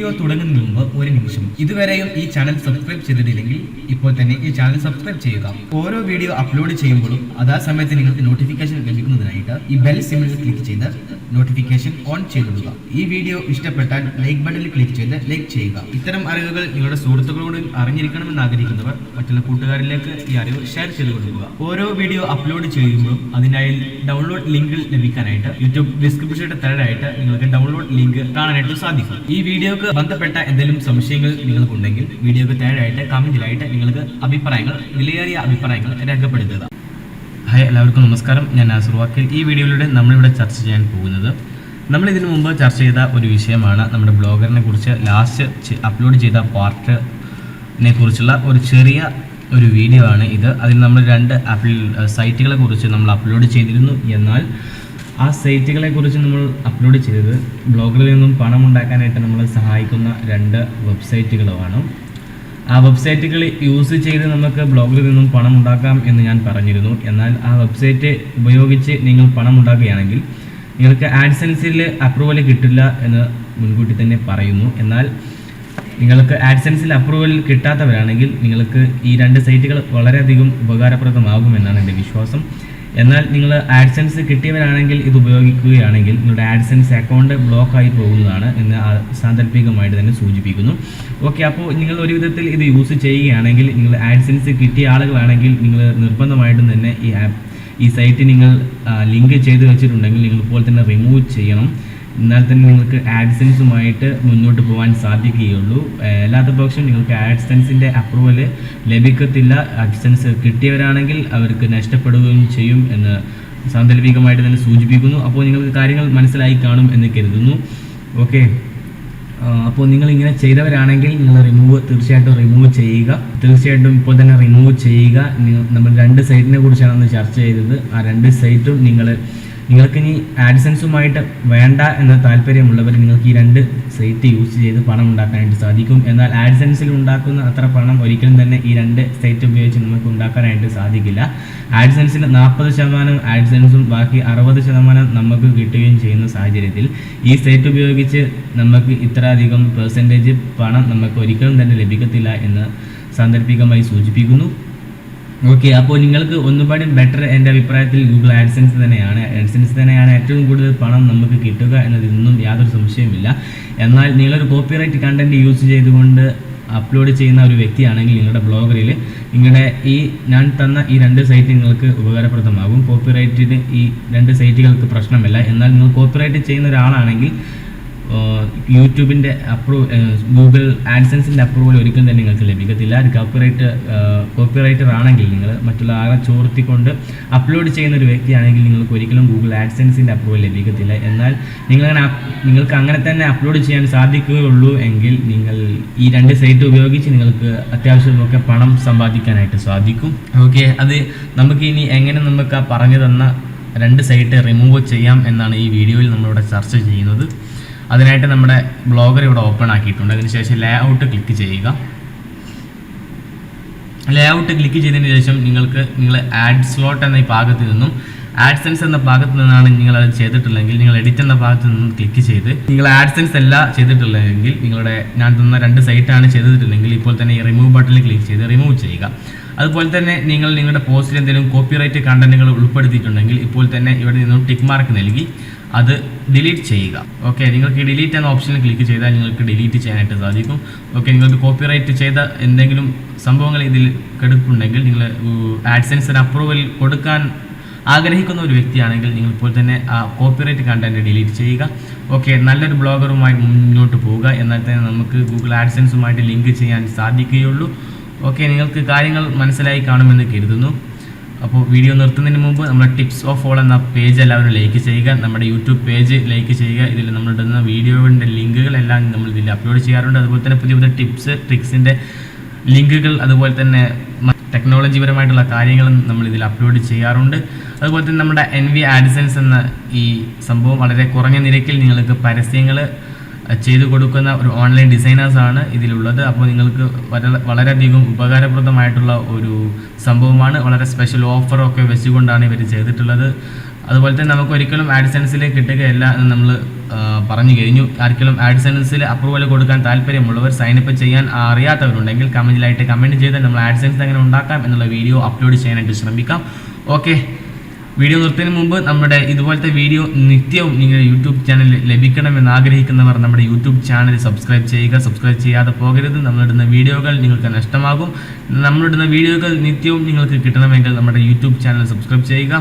Video തുടങ്ങുന്നതിന് മുമ്പ് ഒരു നിമിഷം ഇതുവരെയും ഈ ചാനൽ സബ്സ്ക്രൈബ് ചെയ്തിട്ടില്ലെങ്കിൽ ഇപ്പോൾ തന്നെ ഈ ചാനൽ സബ്സ്ക്രൈബ് ചെയ്യുക. ഓരോ വീഡിയോ അപ്ലോഡ് ചെയ്യുമ്പോഴും അതാ സമയത്ത് നിങ്ങൾക്ക് നോട്ടിഫിക്കേഷൻ ലഭിക്കുന്നതിനായിട്ട് ഈ ബെൽ സിമ്പിൾ ക്ലിക്ക് ചെയ്ത് നോട്ടിഫിക്കേഷൻ ഓൺ ചെയ്തിടുക. ഈ വീഡിയോ ഇഷ്ടപ്പെട്ടാൽ ലൈക്ക് ബട്ടണിൽ ക്ലിക്ക് ചെയ്ത് ലൈക്ക് ചെയ്യുക. ഇത്തരം അറിവുകൾ നിങ്ങളുടെ സുഹൃത്തുക്കളോട് അറിഞ്ഞിരിക്കണമെന്ന് ആഗ്രഹിക്കുന്നവർ മറ്റുള്ള കൂട്ടുകാരിലേക്ക് ഈ അറിവ് ഷെയർ ചെയ്ത് കൊടുക്കുക. ഓരോ വീഡിയോ അപ്ലോഡ് ചെയ്യുമ്പോഴും അതിനായി ഡൗൺലോഡ് ലിങ്ക് ലഭിക്കാനായിട്ട് യൂട്യൂബ് ഡിസ്ക്രിപ്ഷന്റെ താഴെയായിട്ട് നിങ്ങൾക്ക് ഡൗൺലോഡ് ലിങ്ക് കാണാനായിട്ട് സാധിക്കും. ഈ വീഡിയോക്ക് ബന്ധപ്പെട്ട എന്തെങ്കിലും സംശയങ്ങൾ നിങ്ങൾക്കുണ്ടെങ്കിൽ വീഡിയോക്ക് താഴെയായിട്ട് കമന്റിലായിട്ട് നിങ്ങൾക്ക് വിലയേറിയ അഭിപ്രായങ്ങൾ രേഖപ്പെടുത്തുക. ഹായ്, എല്ലാവർക്കും നമസ്കാരം. ഞാൻ നാസർ വാക്കിൽ. ഈ വീഡിയോയിലൂടെ നമ്മളിവിടെ ചർച്ച ചെയ്യാൻ പോകുന്നത് നമ്മൾ ഇതിനു മുമ്പ് ചർച്ച ചെയ്ത ഒരു വിഷയമാണ്. നമ്മുടെ ബ്ലോഗറിനെ കുറിച്ച് ലാസ്റ്റ് അപ്ലോഡ് ചെയ്ത പാർട്ടിനെ കുറിച്ചുള്ള ഒരു ചെറിയ വീഡിയോ ആണ് ഇത്. അതിൽ നമ്മൾ 2 സൈറ്റുകളെ കുറിച്ച് നമ്മൾ അപ്ലോഡ് ചെയ്തിരുന്നു. എന്നാൽ ആ സൈറ്റുകളെ കുറിച്ച് നമ്മൾ അപ്ലോഡ് ചെയ്തത് ബ്ലോഗറിൽ നിന്നും പണം ഉണ്ടാക്കാനായിട്ട് നമ്മളെ സഹായിക്കുന്ന 2 വെബ്സൈറ്റുകളുമാണ്. ആ വെബ്സൈറ്റുകൾ യൂസ് ചെയ്ത് നമുക്ക് ബ്ലോഗറിൽ നിന്നും പണം ഉണ്ടാക്കാം എന്ന് ഞാൻ പറഞ്ഞിരുന്നു. എന്നാൽ ആ വെബ്സൈറ്റ് ഉപയോഗിച്ച് നിങ്ങൾ പണം ഉണ്ടാക്കുകയാണെങ്കിൽ നിങ്ങൾക്ക് ആഡ്സെൻസിൽ അപ്രൂവൽ കിട്ടില്ല എന്ന് മുൻകൂട്ടി തന്നെ പറയുന്നു. എന്നാൽ നിങ്ങൾക്ക് ആഡ്സെൻസിൽ അപ്രൂവൽ കിട്ടാത്തവരാണെങ്കിൽ നിങ്ങൾക്ക് ഈ 2 സൈറ്റുകൾ വളരെയധികം ഉപകാരപ്രദമാകുമെന്നാണ് എൻ്റെ വിശ്വാസം. എന്നാൽ നിങ്ങൾ ആഡ്സെൻസ് കിട്ടിയവരാണെങ്കിൽ ഇത് ഉപയോഗിക്കുകയാണെങ്കിൽ നിങ്ങളുടെ ആഡ്സെൻസ് അക്കൗണ്ട് ബ്ലോക്കായി പോകുന്നതാണ് എന്ന് സാങ്കല്പികമായിട്ട് തന്നെ സൂചിപ്പിക്കുന്നു. ഓക്കെ, അപ്പോൾ നിങ്ങൾ ഒരു വിധത്തിൽ ഇത് യൂസ് ചെയ്യുകയാണെങ്കിൽ, നിങ്ങൾ ആഡ്സെൻസ് കിട്ടിയ ആളുകളാണെങ്കിൽ നിങ്ങൾ നിർബന്ധമായിട്ടും തന്നെ ഈ സൈറ്റ് നിങ്ങൾ ലിങ്ക് ചെയ്ത് വെച്ചിട്ടുണ്ടെങ്കിൽ നിങ്ങൾ ഇപ്പോൾ തന്നെ റിമൂവ് ചെയ്യണം. എന്നാൽ തന്നെ നിങ്ങൾക്ക് ആഡ്സെൻസുമായിട്ട് മുന്നോട്ട് പോകാൻ സാധിക്കുകയുള്ളൂ. അല്ലാത്ത പക്ഷം നിങ്ങൾക്ക് ആഡ്സെൻസിൻ്റെ അപ്രൂവൽ ലഭിക്കത്തില്ല. ആഡ്സെൻസ് കിട്ടിയവരാണെങ്കിൽ അവർക്ക് നഷ്ടപ്പെടുകയും ചെയ്യും എന്ന് സാങ്കല്പികമായിട്ട് തന്നെ സൂചിപ്പിക്കുന്നു. അപ്പോൾ നിങ്ങൾക്ക് കാര്യങ്ങൾ മനസ്സിലായി കാണും എന്ന് കരുതുന്നു. ഓക്കെ, അപ്പോൾ നിങ്ങൾ ഇങ്ങനെ ചെയ്തവരാണെങ്കിൽ നിങ്ങൾ തീർച്ചയായിട്ടും റിമൂവ് ചെയ്യുക. തീർച്ചയായിട്ടും ഇപ്പോൾ തന്നെ റിമൂവ് ചെയ്യുക. നമ്മൾ 2 സൈറ്റിനെ കുറിച്ചാണ് ചർച്ച ചെയ്തത്. ആ 2 സൈറ്റും നിങ്ങൾക്കിനി ആഡ്സെൻസുമായിട്ട് വേണ്ട എന്ന താല്പര്യമുള്ളവർ നിങ്ങൾക്ക് ഈ 2 സൈറ്റ് യൂസ് ചെയ്ത് പണം ഉണ്ടാക്കാനായിട്ട് സാധിക്കും. എന്നാൽ ആഡ്സെൻസിൽ ഉണ്ടാക്കുന്ന അത്ര പണം ഒരിക്കലും തന്നെ ഈ 2 സൈറ്റ് ഉപയോഗിച്ച് നമുക്ക് ഉണ്ടാക്കാനായിട്ട് സാധിക്കില്ല. ആഡ്സെൻസിൽ 40% ആഡ്സെൻസും ബാക്കി 60% നമുക്ക് കിട്ടുകയും ചെയ്യുന്ന സാഹചര്യത്തിൽ ഈ സൈറ്റ് ഉപയോഗിച്ച് നമുക്ക് ഇത്രയധികം പെർസെൻറ്റേജ് പണം നമുക്ക് ഒരിക്കലും തന്നെ ലഭിക്കത്തില്ല എന്ന് സാന്ദർഭികമായി സൂചിപ്പിക്കുന്നു. ഓക്കെ, അപ്പോൾ നിങ്ങൾക്ക് ഒന്നുപാടി ബെറ്റർ എൻ്റെ അഭിപ്രായത്തിൽ ഗൂഗിൾ ആഡ്സെൻസ് തന്നെയാണ് ഏറ്റവും കൂടുതൽ പണം നമുക്ക് കിട്ടുക എന്നതിനൊന്നും യാതൊരു സംശയവുമില്ല. എന്നാൽ നിങ്ങളൊരു കോപ്പിറൈറ്റ് കണ്ടൻറ്റ് യൂസ് ചെയ്തുകൊണ്ട് അപ്ലോഡ് ചെയ്യുന്ന ഒരു വ്യക്തിയാണെങ്കിൽ നിങ്ങളുടെ ബ്ലോഗറിൽ നിങ്ങളുടെ ഞാൻ തന്ന ഈ 2 സൈറ്റ് നിങ്ങൾക്ക് ഉപകാരപ്രദമാകും. കോപ്പിറൈറ്റിന് ഈ 2 സൈറ്റുകൾക്ക് പ്രശ്നമില്ല. എന്നാൽ നിങ്ങൾ കോപ്പിറൈറ്റ് ചെയ്യുന്ന ഒരാളാണെങ്കിൽ യൂട്യൂബിൻ്റെ ഗൂഗിൾ ആഡ്സെൻസിൻ്റെ അപ്രൂവൽ ഒരിക്കലും തന്നെ നിങ്ങൾക്ക് ലഭിക്കത്തില്ല. ഒരു കോപ്പിറൈറ്റർ ആണെങ്കിൽ, നിങ്ങൾ മറ്റുള്ള ആളെ ചോർത്തിക്കൊണ്ട് അപ്ലോഡ് ചെയ്യുന്ന ഒരു വ്യക്തിയാണെങ്കിൽ നിങ്ങൾക്ക് ഒരിക്കലും ഗൂഗിൾ ആഡ്സെൻസിൻ്റെ അപ്രൂവൽ ലഭിക്കത്തില്ല. എന്നാൽ നിങ്ങൾക്ക് അങ്ങനെ തന്നെ അപ്ലോഡ് ചെയ്യാൻ സാധിക്കുകയുള്ളൂ എങ്കിൽ നിങ്ങൾ ഈ 2 സൈറ്റ് ഉപയോഗിച്ച് നിങ്ങൾക്ക് അത്യാവശ്യമൊക്കെ പണം സമ്പാദിക്കാനായിട്ട് സാധിക്കും. ഓക്കെ, അത് നമുക്ക് ഇനി എങ്ങനെ നമുക്ക് പറഞ്ഞു തന്ന 2 സൈറ്റ് റിമൂവ് ചെയ്യാം എന്നാണ് ഈ വീഡിയോയിൽ നമ്മളിവിടെ ചർച്ച ചെയ്യുന്നത്. അതിനായിട്ട് നമ്മുടെ ബ്ലോഗർ ഇവിടെ ഓപ്പൺ ആക്കിയിട്ടുണ്ട്. അതിനുശേഷം ലേഔട്ട് ക്ലിക്ക് ചെയ്യുക. ലേഔട്ട് ക്ലിക്ക് ചെയ്തതിന് ശേഷം നിങ്ങൾ ആഡ് സ്ലോട്ട് എന്ന ഈ ഭാഗത്ത് നിന്നും ആഡ്സെൻസ് എന്ന ഭാഗത്ത് നിന്നാണ് നിങ്ങൾ അത് ചെയ്തിട്ടുള്ളെങ്കിൽ നിങ്ങൾ എഡിറ്റ് എന്ന ഭാഗത്ത് നിന്നും ക്ലിക്ക് ചെയ്ത് നിങ്ങൾ ആഡ്സെൻസ് അല്ല ചെയ്തിട്ടുള്ളതെങ്കിൽ ഞാൻ തന്ന 2 സൈറ്റാണ് ചെയ്തിട്ടുണ്ടെങ്കിൽ ഇപ്പോൾ തന്നെ ഈ റിമൂവ് ബട്ടണിൽ ക്ലിക്ക് ചെയ്ത് റിമൂവ് ചെയ്യുക. അതുപോലെ തന്നെ നിങ്ങളുടെ പോസ്റ്റിൽ എന്തെങ്കിലും കോപ്പിറൈറ്റ് കണ്ടന്റുകൾ ഉൾപ്പെടുത്തിയിട്ടുണ്ടെങ്കിൽ ഇപ്പോൾ തന്നെ ഇവിടെ നിന്നും ടിക്ക് മാർക്ക് നൽകി അത് ഡിലീറ്റ് ചെയ്യുക. ഓക്കെ, നിങ്ങൾക്ക് ഡിലീറ്റ് എന്ന ഓപ്ഷനിൽ ക്ലിക്ക് ചെയ്താൽ നിങ്ങൾക്ക് ഡിലീറ്റ് ചെയ്യാനായിട്ട് സാധിക്കും. ഓക്കെ, നിങ്ങൾക്ക് കോപ്പിറൈറ്റ് ചെയ്ത എന്തെങ്കിലും സംഭവങ്ങൾ ഇതിൽ കിടപ്പുണ്ടെങ്കിൽ നിങ്ങൾ ആഡ്സെൻസിന് അപ്രൂവൽ കൊടുക്കാൻ ആഗ്രഹിക്കുന്ന ഒരു വ്യക്തിയാണെങ്കിൽ നിങ്ങൾ ഇപ്പോൾ തന്നെ ആ കോപ്പിറൈറ്റ് കണ്ടന്റ് ഡിലീറ്റ് ചെയ്യുക. ഓക്കെ, നല്ലൊരു ബ്ലോഗറുമായി മുന്നോട്ട് പോവുക. എന്നാൽ തന്നെ നമുക്ക് ഗൂഗിൾ ആഡ്സെൻസുമായിട്ട് ലിങ്ക് ചെയ്യാൻ സാധിക്കുകയുള്ളൂ. ഓക്കെ, നിങ്ങൾക്ക് കാര്യങ്ങൾ മനസ്സിലായി കാണുമെന്ന് കരുതുന്നു. അപ്പോൾ വീഡിയോ നിർത്തുന്നതിന് മുമ്പ് നമ്മുടെ ടിപ്സ് ഓഫ് ഓൾ എന്ന പേജ് എല്ലാവരും ലൈക്ക് ചെയ്യുക. നമ്മുടെ യൂട്യൂബ് പേജ് ലൈക്ക് ചെയ്യുക. ഇതിൽ നമ്മളിടുന്ന വീഡിയോയുടെ ലിങ്കുകളെല്ലാം നമ്മൾ ഇതിൽ അപ്ലോഡ് ചെയ്യാറുണ്ട്. അതുപോലെ തന്നെ പുതിയ ടിപ്സ് ട്രിക്സിൻ്റെ ലിങ്കുകൾ, അതുപോലെ തന്നെ ടെക്നോളജിപരമായിട്ടുള്ള കാര്യങ്ങളും നമ്മൾ ഇതിൽ അപ്ലോഡ് ചെയ്യാറുണ്ട്. അതുപോലെ തന്നെ നമ്മുടെ NV ആഡ്സെൻസ് എന്ന ഈ സംഭവം വളരെ കുറഞ്ഞ നിരക്കിൽ നിങ്ങൾക്ക് പരസ്യങ്ങൾ ചെയ്തു കൊടുക്കുന്ന ഒരു ഓൺലൈൻ ഡിസൈനേഴ്സാണ് ഇതിലുള്ളത്. അപ്പോൾ നിങ്ങൾക്ക് വളരെയധികം ഉപകാരപ്രദമായിട്ടുള്ള ഒരു സംഭവമാണ്. വളരെ സ്പെഷ്യൽ ഓഫറൊക്കെ വെച്ചുകൊണ്ടാണ് ഇവർ ചെയ്തിട്ടുള്ളത്. അതുപോലെ തന്നെ നമുക്ക് ഒരിക്കലും ആഡ്സെൻസിൽ കിട്ടുകയല്ല എന്ന് നമ്മൾ പറഞ്ഞു കഴിഞ്ഞു. ആർക്കെങ്കിലും ആഡ്സെൻസിൽ അപ്രൂവൽ കൊടുക്കാൻ താല്പര്യമുള്ളവർ സൈനപ്പ് ചെയ്യാൻ അറിയാത്തവരുണ്ടെങ്കിൽ കമൻറ്റിലായിട്ട് കമൻറ്റ് ചെയ്ത് നമ്മൾ ആഡ്സെൻസ് എങ്ങനെ ഉണ്ടാക്കാം എന്നുള്ള വീഡിയോ അപ്ലോഡ് ചെയ്യാനായിട്ട് ശ്രമിക്കാം. ഓക്കെ, വീഡിയോ നിർത്തുന്നതിന് മുമ്പ് നമ്മുടെ ഇതുപോലത്തെ വീഡിയോ നിത്യവും നിങ്ങളുടെ യൂട്യൂബ് ചാനലിൽ ലഭിക്കണമെന്ന് ആഗ്രഹിക്കുന്നവർ നമ്മുടെ യൂട്യൂബ് ചാനൽ സബ്സ്ക്രൈബ് ചെയ്യുക. സബ്സ്ക്രൈബ് ചെയ്യാതെ പോകരുത്. നമ്മളിടുന്ന വീഡിയോകൾ നിങ്ങൾക്ക് നഷ്ടമാകും. നമ്മളിടുന്ന വീഡിയോകൾ നിത്യവും നിങ്ങൾക്ക് കിട്ടണമെങ്കിൽ നമ്മുടെ യൂട്യൂബ് ചാനൽ സബ്സ്ക്രൈബ് ചെയ്യുക.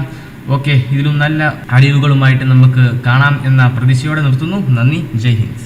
ഓക്കെ, ഇതിലും നല്ല അറിവുകളുമായിട്ട് നമുക്ക് കാണാം എന്ന പ്രതീക്ഷയോടെ നിർത്തുന്നു. നന്ദി. ജയ് ഹിന്ദ്.